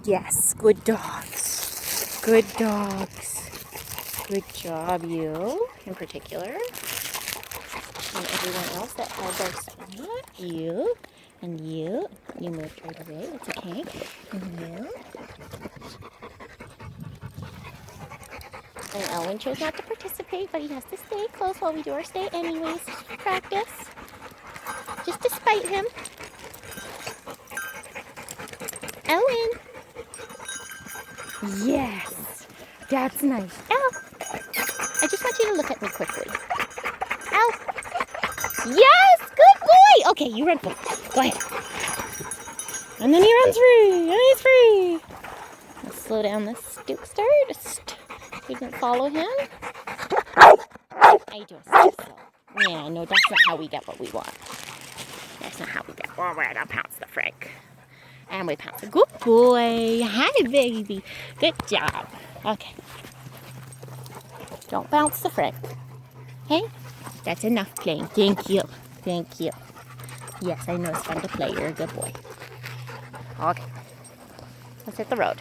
Yes, good dogs. Good dogs. Good job, you in particular. And everyone else that held their spot. You. And you. You moved right away. It's okay. And you. And Elwin chose not to participate, but he has to stay close while we do our stay anyways. Practice. Just to spite him. Elwin. Yes. That's nice. Ow. I just want you to look at me quickly. Ow. Yes. Good boy. Okay, you run forward. Go ahead. And then he runs free. And he's free. Let's slow down this Stoopster. Just so we can follow him. I do so. Yeah, no, that's not how we get what we want. That's not how we get. Oh, we're gonna pounce the Frank. And we pounce. Good boy. Hi, baby. Good job. Okay. Don't bounce the Frank. Hey, that's enough playing. Thank you. Thank you. Yes, I know it's fun to play. You're a good boy. Okay. Let's hit the road.